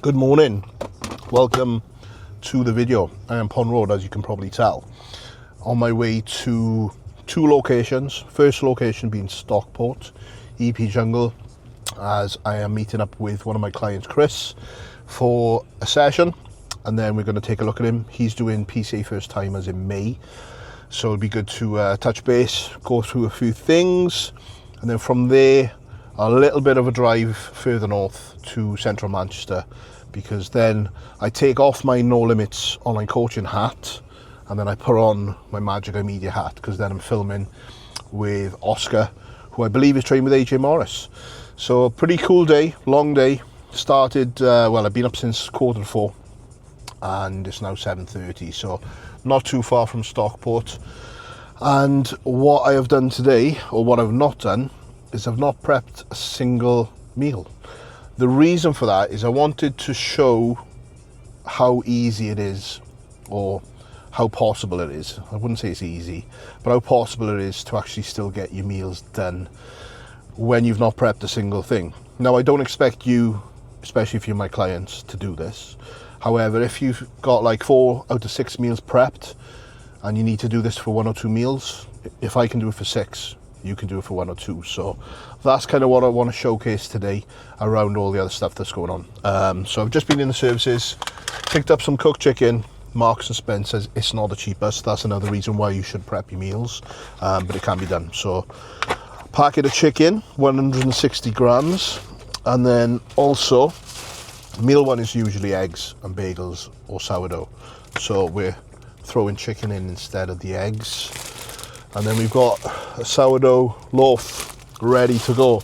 Good morning, welcome to the video. I am Pond Road, as you can probably tell, on my way to two locations. First location being Stockport, EP Jungle, as I am meeting up with one of my clients, Chris, for a session, and then we're going to take a look at him. He's doing PCA first timers in May, so it'll be good to touch base, go through a few things, and then from there a little bit of a drive further north to central Manchester, because then I take off my No Limits online coaching hat and then I put on my Magic Eye Media hat, because then I'm filming with Oscar, who I believe is training with 𝘗𝘗𝘰𝘶𝘥𝘭𝘺. So pretty cool day, long day. Started, well, I've been up since 4:45 and it's now 7:30, so not too far from Stockport. And what I have done today, or what I've not done, is I've not prepped a single meal. The reason for that is I wanted to show how easy it is, or how possible it is. I wouldn't say it's easy, but how possible it is to actually still get your meals done when you've not prepped a single thing. Now, I don't expect you, especially if you're my clients, to do this. However, if you've got like 4 out of 6 meals prepped and you need to do this for 1 or 2 meals, if I can do it for 6, you can do it for 1 or 2. So that's kind of what I want to showcase today around all the other stuff that's going on. So I've just been in the services, picked up some cooked chicken. Marks and Spencer's, it's not the cheapest. That's another reason why you should prep your meals, but it can be done. So packet of chicken, 160 grams, and then also meal one is usually eggs and bagels or sourdough, so we're throwing chicken in instead of the eggs. And then we've got a sourdough loaf ready to go.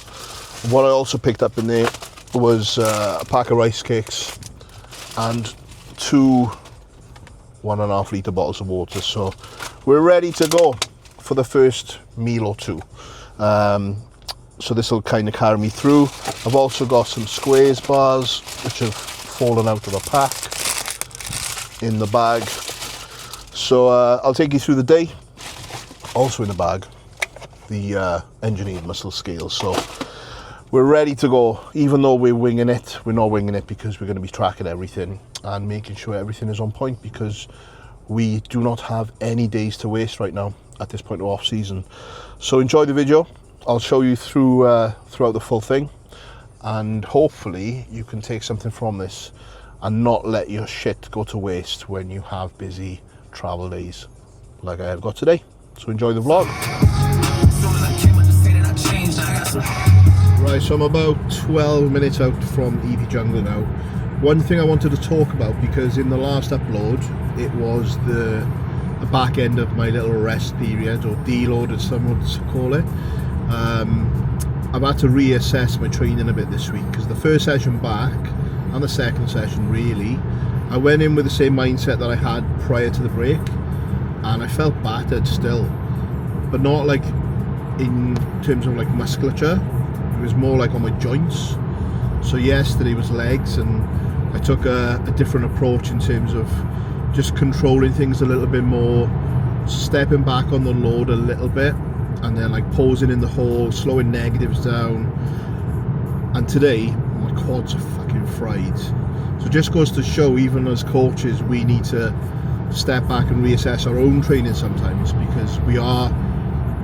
What I also picked up in there was a pack of rice cakes and 2 1.5 litre bottles of water. So we're ready to go for the first meal or 2. So this will kind of carry me through. I've also got some squares bars which have fallen out of the pack in the bag. So I'll take you through the day. Also in the bag, the engineered muscle scales. So we're ready to go. Even though we're winging it, we're not winging it, because we're going to be tracking everything and making sure everything is on point, because we do not have any days to waste right now at this point of off season. So enjoy the video. I'll show you through throughout the full thing, and hopefully you can take something from this and not let your shit go to waste when you have busy travel days like I have got today. So enjoy the vlog. Right, so I'm about 12 minutes out from EP Jungle now. One thing I wanted to talk about, because in the last upload it was the back end of my little rest period, or deload as some would call it. I've had to reassess my training a bit this week, because the first session back and the second session, really, I went in with the same mindset that I had prior to the break, and I felt battered still, but not like in terms of like musculature. It was more like on my joints. So yesterday was legs, and I took a different approach in terms of just controlling things a little bit more, stepping back on the load a little bit, and then like pausing in the hole, slowing negatives down. And today my quads are fucking fried. So it just goes to show, even as coaches, we need to step back and reassess our own training sometimes, because we are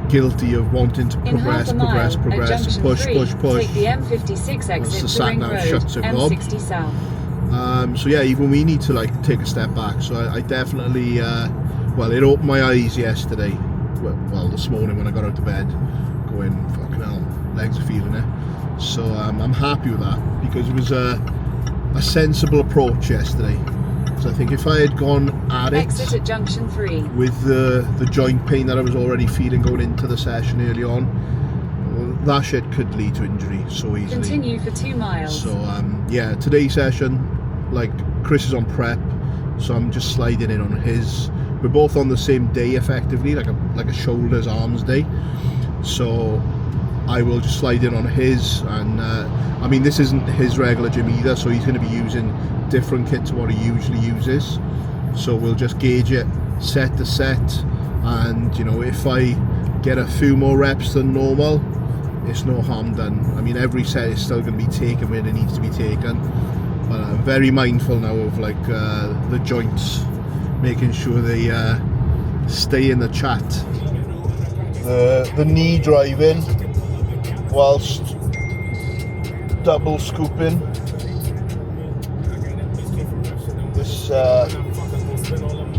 guilty of wanting to progress, and push. Take the M56 exit the sat nav shuts it up. M60 south. So yeah, even we need to like take a step back. So I definitely, well, it opened my eyes yesterday. Well, this morning when I got out of bed, going, fucking hell, legs are feeling it. So I'm happy with that, because it was a sensible approach yesterday. So I think if I had gone at it, exit at junction 3, with the joint pain that I was already feeling going into the session early on, well, that shit could lead to injury so easily. Continue for 2 miles. So yeah, today's session, like, Chris is on prep, so I'm just sliding in on his. We're both on the same day effectively, like a shoulders arms day. So I will just slide in on his, and I mean, this isn't his regular gym either, so he's going to be using different kit to what he usually uses. So we'll just gauge it set to set, and you know, if I get a few more reps than normal, it's no harm done. I mean, every set is still going to be taken when it needs to be taken, But I'm very mindful now of like the joints, making sure they stay in the chat. The knee driving whilst double scooping. This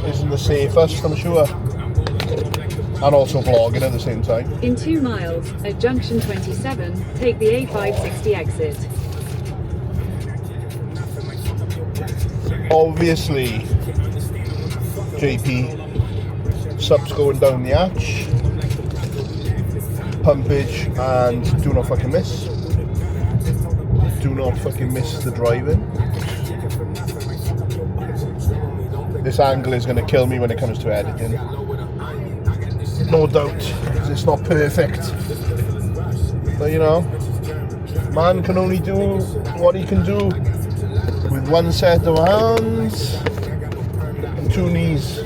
isn't the safest, I'm sure. And also vlogging at the same time. In 2 miles, at junction 27, take the A560 exit. Obviously, JP subs going down the arch, pumpage, and do not fucking miss. Do not fucking miss the driving. This angle is going to kill me when it comes to editing. No doubt, it's not perfect. But you know, man can only do what he can do with one set of hands and 2 knees.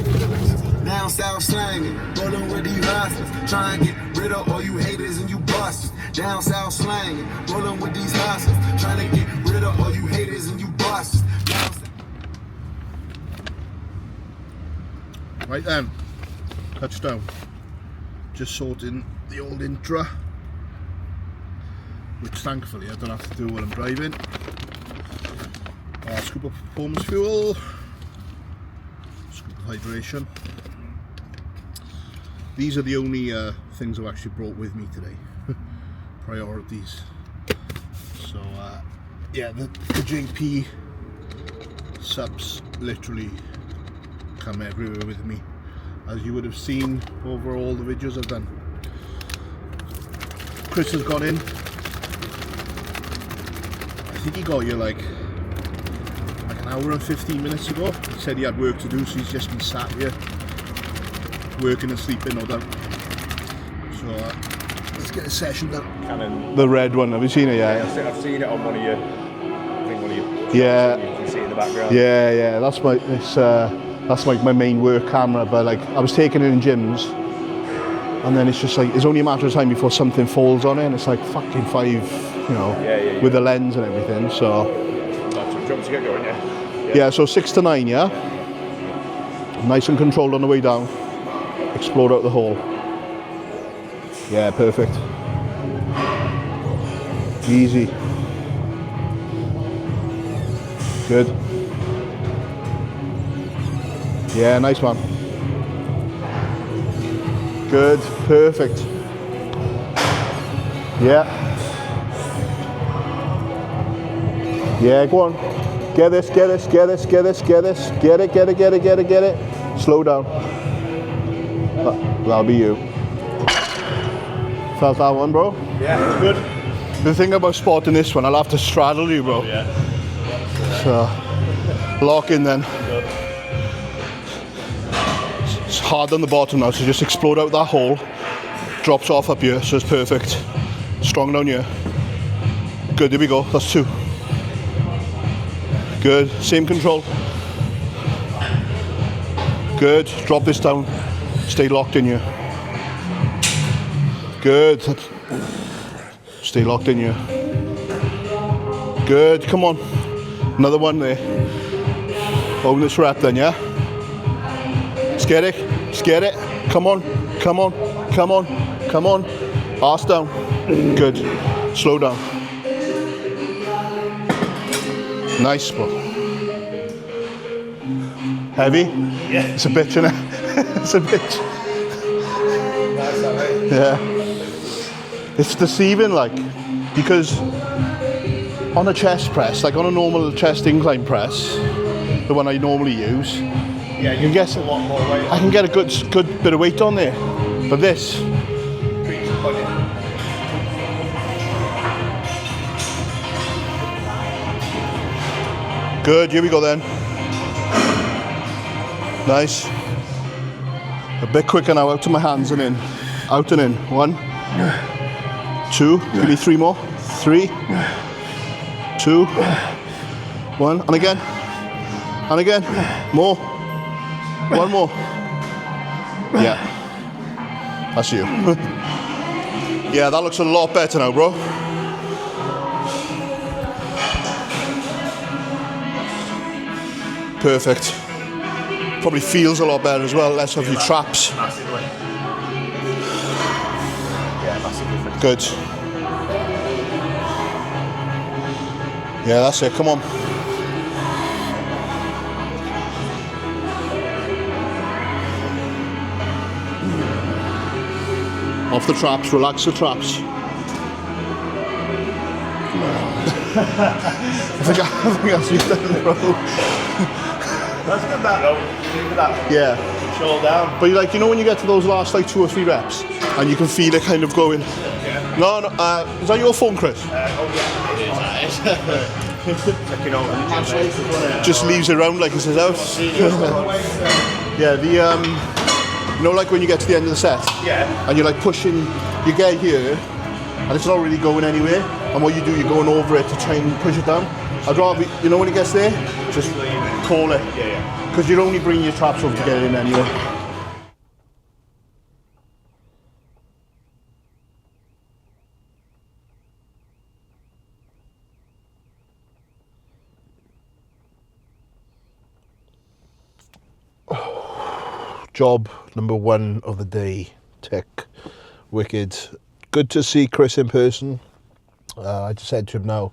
Down south slanging, rolling with these hustlers, try and get rid of all you haters and you busters. Down south slanging, rolling with these hustlers, trying to get rid of all you haters and you busters. Right then, touchdown. Just sorting the old intra, which thankfully I don't have to do while I'm driving. Scoop of performance fuel, scoop of hydration. These are the only things I've actually brought with me today. Priorities. So yeah, the JP subs literally come everywhere with me, as you would have seen over all the videos I've done. Chris has got in. I think he got here like an hour and 15 minutes ago. He said he had work to do, so he's just been sat here working and sleeping, no doubt. So let's get a session done. Canon. The red one, have you seen it yet? Yeah, I've seen it on one of your, I think one of your, yeah, you can see it in the background. yeah, that's my main work camera. But like, I was taking it in gyms, and then it's just like, it's only a matter of time before something falls on it, and it's like fucking 5, you know, with the lens and everything. So Do you want to get going, yeah, so 6 to 9, yeah? Nice and controlled on the way down. Explode out the hole. Yeah, perfect. Easy. Good. Yeah, nice man. Good, perfect. Yeah. Yeah, go on. Get this, get this, get this, get this, get this. Get it, get it, get it, get it, get it. Slow down. That'll be you. Felt that one, bro? Yeah, good. The thing about spotting this one, I'll have to straddle you, bro. Yeah. So, lock in then. It's hard on the bottom now, so just explode out that hole. Drops off up here, so it's perfect. Strong down here. Good, here we go, that's 2. Good, same control. Good, drop this down. Stay locked in here. Good. Stay locked in here. Good, come on. Another one there. Open this rep then, yeah? Let's get it. Let's get it. Come on. Come on. Come on. Come on. Arse down. Good. Slow down. Nice, bro. Heavy? Yeah. It's a bitch, innit? It's a bitch. Nice, that way. Yeah. It's deceiving, like, because on a chest press, like on a normal chest incline press, the one I normally use, Yeah, you can get a lot more weight. I can get a good bit of weight on there. But this, good, here we go then. Nice. A bit quicker now, out to my hands and in. Out and in. 1, 2, give me 3 more. 3, 2, 1, and again. And again. More. 1 more. Yeah. That's you. Yeah, that looks a lot better now, bro. Perfect. Probably feels a lot better as well, less of your traps. Massively. Yeah, massive difference. Good. Yeah, that's it, come on. Off the traps, relax the traps. I think that's you done, bro. That's good that though. Leave that. Yeah. Shoulder down. But like, you know when you get to those last like 2 or 3 reps and you can feel it kind of going. Yeah. No, is that your phone, Chris? Oh yeah, it is. Checking over the gym. Just leaves it around like it's his house. Yeah, you know, like when you get to the end of the set, Yeah. and you're like pushing, you get here, and it's not really going anywhere. And what you do, you're going over it to try and push it down. I'd rather, you know, when it gets there, just call it, Yeah. because you're only bringing your traps over to get it in anyway. Job number 1 of the day, tick. Wicked. Good to see Chris in person. I just said to him now,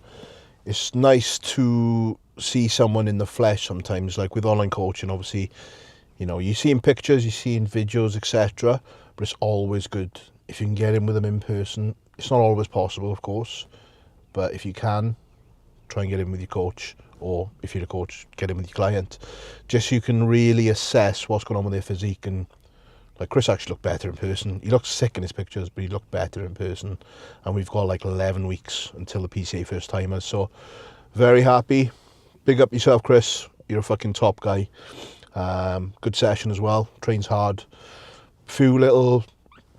it's nice to see someone in the flesh sometimes, like with online coaching. Obviously, you know, you see in pictures, you see in videos, etc. But it's always good if you can get in with them in person. It's not always possible, of course, but if you can, try and get in with your coach, or if you're a coach, get in with your client, just so you can really assess what's going on with their physique. And like, Chris actually looked better in person. He looked sick in his pictures, but he looked better in person. And we've got like 11 weeks until the PCA first timers, so very happy. Big up yourself, Chris. You're a fucking top guy. Good session as well. Trains hard. Few little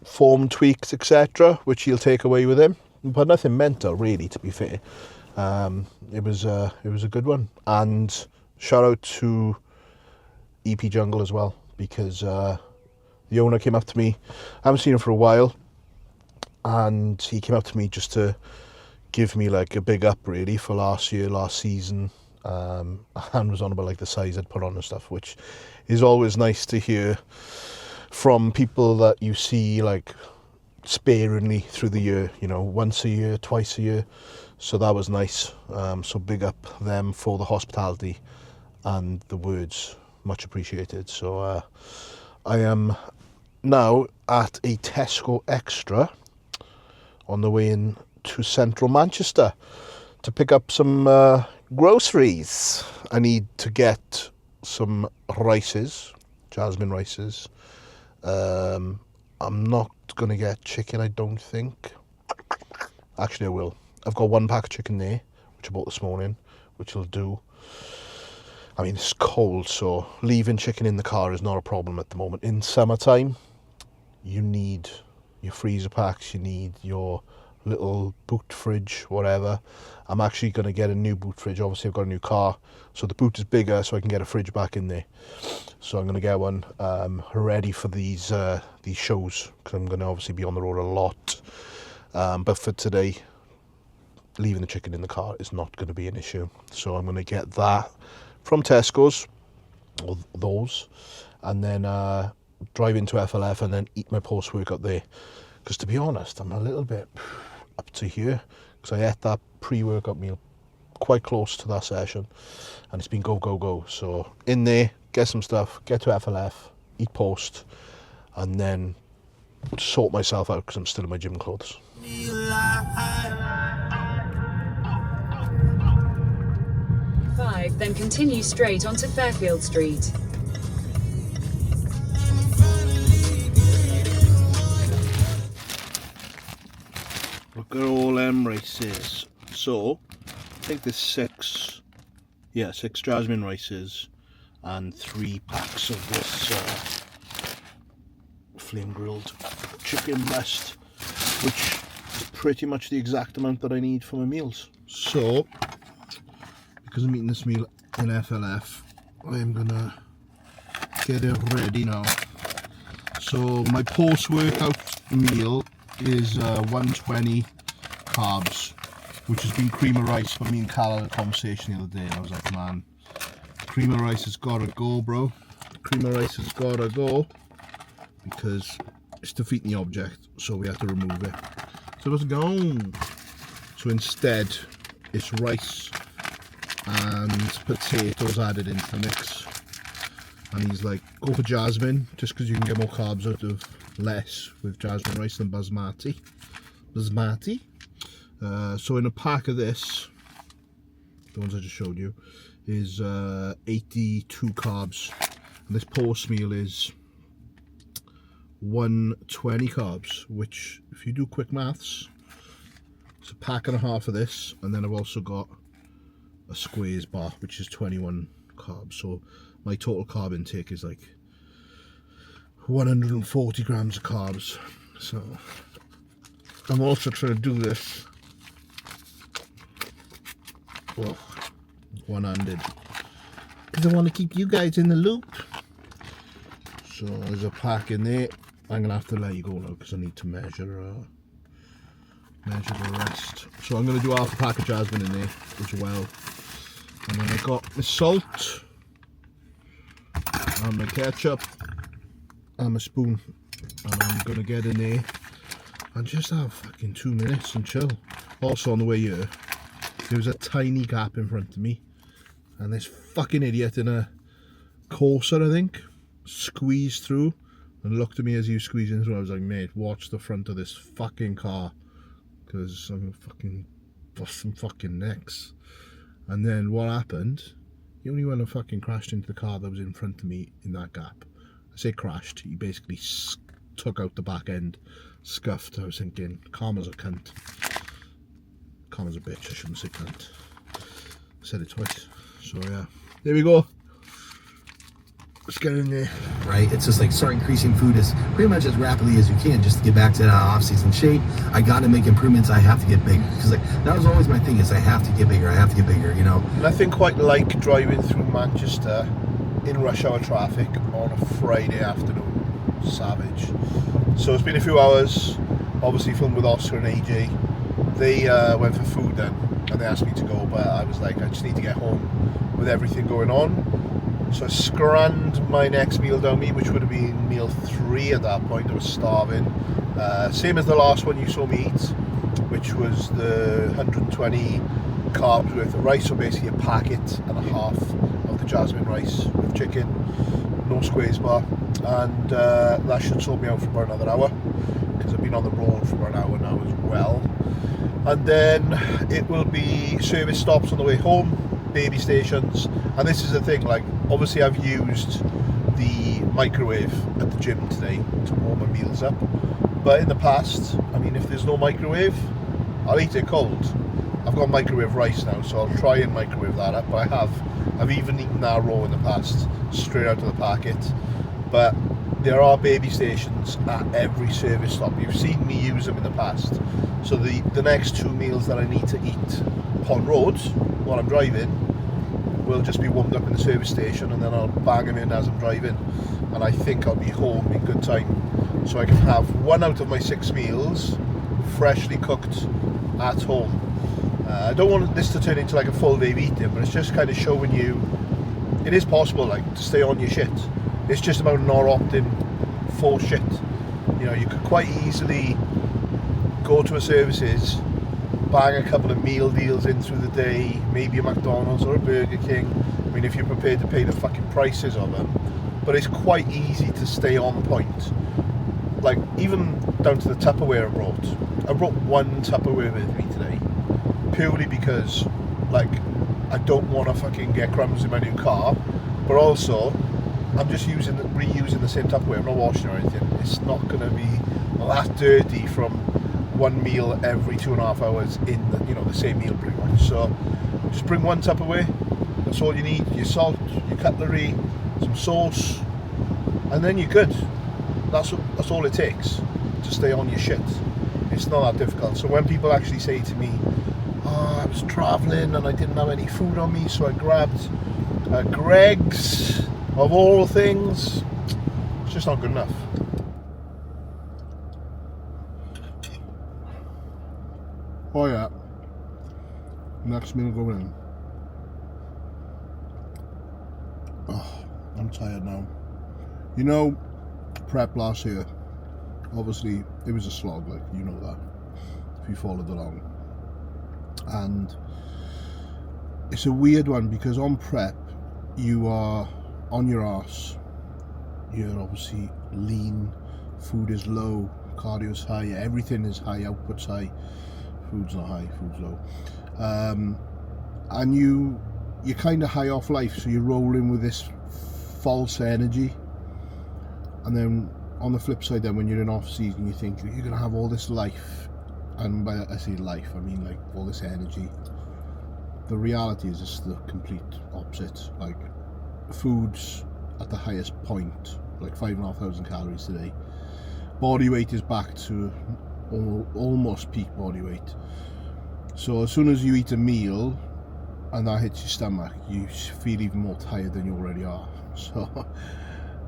form tweaks, etc., which he'll take away with him, but nothing mental really, to be fair. It was a good one. And shout out to EP Jungle as well, because the owner came up to me. I haven't seen him for a while, and he came up to me just to give me like a big up really for last season, and was on about like the size I'd put on and stuff, which is always nice to hear from people that you see like sparingly through the year, you know, once a year, twice a year. So that was nice. So big up them for the hospitality and the words, much appreciated. So I am now at a Tesco Extra on the way in to central Manchester to pick up some groceries. I need to get some rices, jasmine rices. I'm not going to get chicken, I don't think. Actually, I will. I've got 1 pack of chicken there, which I bought this morning, which will do. I mean, it's cold, so leaving chicken in the car is not a problem at the moment. In summertime, you need your freezer packs, you need your little boot fridge, whatever. I'm actually going to get a new boot fridge. Obviously, I've got a new car, so the boot is bigger, so I can get a fridge back in there. So I'm going to get one ready for these shows, because I'm going to obviously be on the road a lot. But for today, leaving the chicken in the car is not going to be an issue. So I'm going to get that from Tesco's, or those, and then drive into FLF and then eat my post-workout there. Because to be honest, I'm a little bit up to here, because I ate that pre-workout meal quite close to that session, and it's been go, go, go. So in there, get some stuff, get to FLF, eat post, and then sort myself out, because I'm still in my gym clothes. 5, then continue straight onto Fairfield Street. Look at all them rices. So, I think there's 6 jasmine rices and 3 packs of this flame grilled chicken breast, which is pretty much the exact amount that I need for my meals. So, because I'm eating this meal in FLF, I am gonna get it ready now. So my post-workout meal is 120 carbs, which has been cream of rice. But me and Cal had a conversation the other day, and I was like, man, Cream of rice has got to go, bro. Cream of rice has got to go because it's defeating the object, so we have to remove it. So let's go. So instead, it's rice and potatoes added into the mix. And he's like, go for jasmine, just because you can get more carbs out of less with jasmine rice than basmati. So in a pack of this, the ones I just showed you, is 82 carbs. And this post meal is 120 carbs, which if you do quick maths, it's a pack and a half of this, and then I've also got a squares bar, which is 21 carbs. So my total carb intake is like 140 grams of carbs. So I'm also trying to do this one-handed because I want to keep you guys in the loop. So there's a pack in there. I'm gonna have to let you go now because I need to measure the rest. So I'm gonna do half a pack of jasmine in there as well. And then I got my salt and my ketchup and my spoon, and I'm gonna get in there and just have fucking 2 minutes and chill. Also on the way here, there was a tiny gap in front of me, and this fucking idiot in a Corsa, I think, squeezed through and looked at me as he was squeezing through. I was like, mate, watch the front of this fucking car, because I'm gonna fucking bust some fucking necks. And then what happened, he only went and fucking crashed into the car that was in front of me in that gap. I say crashed, he basically took out the back end, scuffed. I was thinking, karma's a cunt. Karma's a bitch, I shouldn't say cunt. I said it twice. So yeah, there we go. Let's get in there. Right? It's just like start increasing food as pretty much as rapidly as you can just to get back to that off-season shape. I got to make improvements. I have to get bigger because like that was always my thing is I have to get bigger. I have to get bigger, you know. Nothing quite like driving through Manchester in rush hour traffic on a Friday afternoon. Savage. So it's been a few hours. Obviously filmed with Oscar and AJ. They went for food then and they asked me to go, but I was like, I just need to get home with everything going on. So I scranned my next meal down me, which would have been meal 3 at that point. I was starving. Same as the last one you saw me eat, which was the 120 carbs worth of rice. So basically a packet and a half of the jasmine rice with chicken, no squares bar. And that should sort me out for about another hour, because I've been on the road for about an hour now as well. And then it will be service stops on the way home, baby stations. And this is the thing, like, obviously I've used the microwave at the gym today to warm my meals up, but in the past, I mean, if there's no microwave, I'll eat it cold. I've got microwave rice now, so I'll try and microwave that up. But I've even eaten that raw in the past, straight out of the packet. But there are baby stations at every service stop. You've seen me use them in the past. So the next 2 meals that I need to eat on road while I'm driving will just be warmed up in the service station, and then I'll bang them in as I'm driving, and I think I'll be home in good time, so I can have 1 out of my 6 meals freshly cooked at home. I don't want this to turn into like a full day of eating, but it's just kind of showing you it is possible, like, to stay on your shit. It's just about not opting for shit. You know, you could quite easily go to a services, bang a couple of meal deals in through the day, maybe a McDonald's or a Burger King. I mean, if you're prepared to pay the fucking prices of them. But it's quite easy to stay on point. Like, even down to the Tupperware I brought 1 Tupperware with me today, purely because, like, I don't want to fucking get crumbs in my new car, but also I'm just reusing the same Tupperware. I'm not washing or anything. It's not going to be that dirty from 1 meal every 2.5 hours in the same meal pretty much. So just bring 1 Tupperware. That's all you need. Your salt, your cutlery, some sauce, and then you're good. That's all it takes to stay on your shit. It's not that difficult. So when people actually say to me, oh, I was travelling and I didn't have any food on me, so I grabbed Greg's, of all things, it's just not good enough. Oh yeah, next meal going in. Oh, I'm tired now. You know, prep last year, obviously it was a slog, like, you know that, if you followed along. And it's a weird one because on prep, you are on your arse. You're obviously lean, food is low, cardio's high, everything is high, output's high, food's not high, food's low. And you're kind of high off life, so you're rolling with this false energy. And then on the flip side, then when you're in off season, you think you're gonna have all this life, and by I say life, I mean like all this energy. The reality is it's the complete opposite. Like, food's at the highest point, like 5,500 calories today. Body weight is back to almost peak body weight. So as soon as you eat a meal and that hits your stomach, you feel even more tired than you already are. So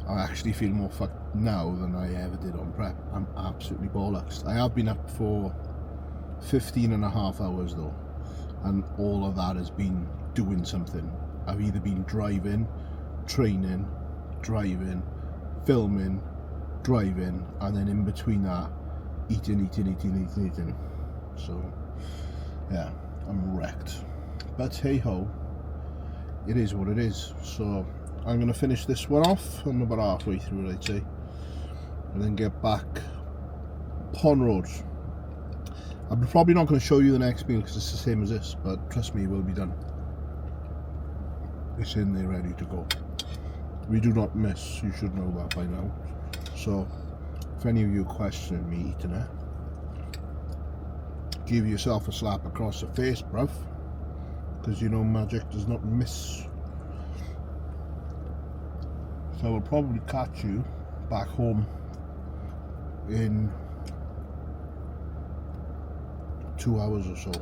I actually feel more fucked now than I ever did on prep. I'm absolutely bollocks. I have been up for 15.5 hours though, and all of that has been doing something. I've either been driving, training, driving, filming, driving, and then in between that, eating. So yeah, I'm wrecked. But hey ho, it is what it is. So I'm going to finish this one off. I'm about halfway through it, I'd say, and then get back Pond Road. I'm probably not going to show you the next meal because it's the same as this, but trust me, it will be done. It's in there ready to go. We do not miss, you should know that by now. So if any of you question me eating it, give yourself a slap across the face, bruv, because you know magic does not miss. So I will probably catch you back home in 2 hours or so,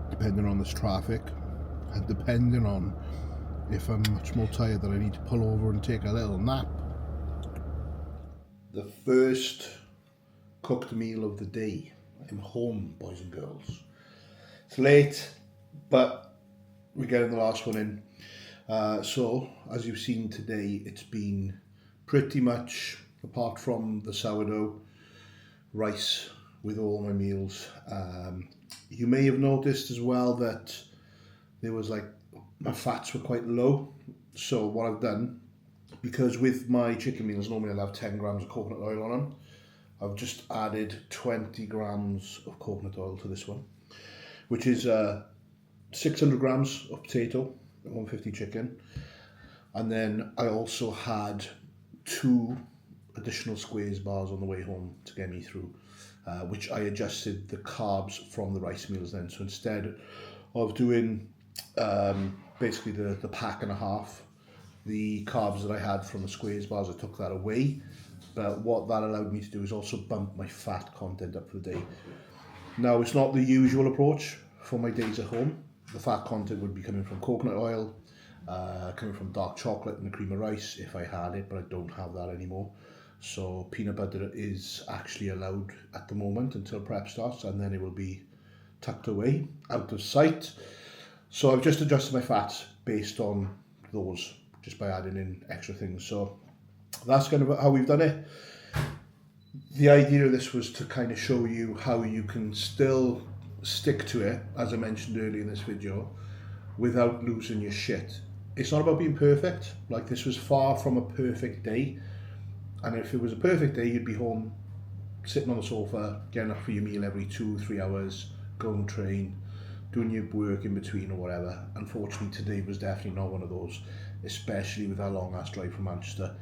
depending on this traffic and depending on if I'm much more tired that I need to pull over and take a little nap. The first cooked meal of the day. I'm home, boys and girls. It's late, but we're getting the last one in. So, as you've seen today, it's been pretty much, apart from the sourdough, rice with all my meals. You may have noticed as well that there was like, my fats were quite low. So what I've done, because with my chicken meals, normally I'll have 10 grams of coconut oil on them, I've just added 20 grams of coconut oil to this one, which is 600 grams of potato, 150 chicken, and then I also had 2 additional 𝘴𝘱𝘰𝘶 bars on the way home to get me through, which I adjusted the carbs from the rice meals then. So instead of doing basically the pack and a half, the carbs that I had from the 𝘴𝘱𝘰𝘶 bars, I took that away. But what that allowed me to do is also bump my fat content up for the day. Now, it's not the usual approach for my days at home. The fat content would be coming from coconut oil, coming from dark chocolate and the cream of rice if I had it, but I don't have that anymore. So peanut butter is actually allowed at the moment until prep starts, and then it will be tucked away, out of sight. So I've just adjusted my fats based on those, just by adding in extra things. So that's kind of how we've done it. The idea of this was to kind of show you how you can still stick to it, as I mentioned earlier in this video, without losing your shit. It's not about being perfect. Like, this was far from a perfect day. And if it was a perfect day, you'd be home, sitting on the sofa, getting up for your meal every 2-3 hours, going train, doing your work in between or whatever. Unfortunately, today was definitely not one of those, especially with our long ass drive from Manchester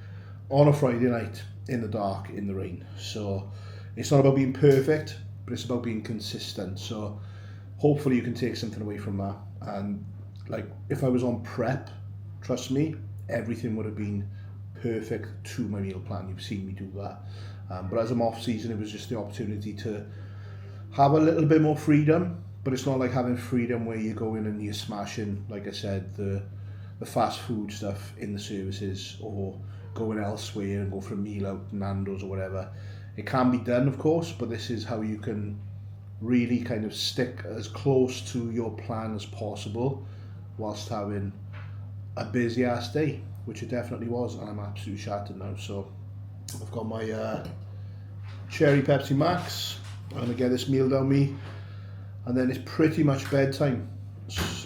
on a Friday night in the dark, in the rain. So it's not about being perfect, but it's about being consistent. So hopefully you can take something away from that. And like, if I was on prep, trust me, everything would have been perfect to my meal plan. You've seen me do that. But as I'm off season, it was just the opportunity to have a little bit more freedom. But it's not like having freedom where you go in and you're smashing, like I said, the fast food stuff in the services, or going elsewhere and go for a meal out, Nando's or whatever. It can be done, of course, but this is how you can really kind of stick as close to your plan as possible whilst having a busy ass day, which it definitely was, and I'm absolutely shattered now. So I've got my cherry Pepsi Max. I'm gonna get this meal down me, and then it's pretty much bedtime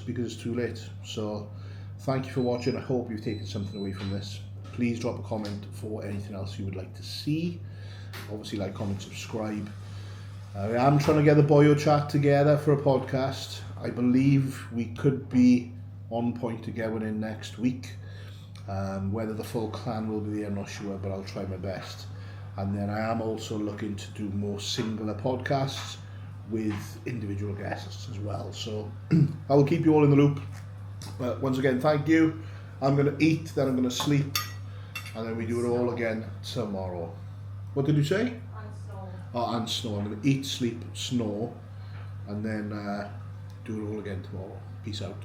because it's too late. So thank you for watching. I hope you've taken something away from this. Please drop a comment for anything else you would like to see. Obviously, like, comment, subscribe. I am trying to get the Boyo chat together for a podcast. I believe we could be on point to get one in next week. Whether the full clan will be there, I'm not sure, but I'll try my best. And then I am also looking to do more singular podcasts with individual guests as well. So I will keep you all in the loop. But once again, thank you. I'm going to eat, then I'm going to sleep, and then we do it all again tomorrow. What did you say? And snore. Oh, and snore. I'm going to eat, sleep, snore, and then do it all again tomorrow. Peace out.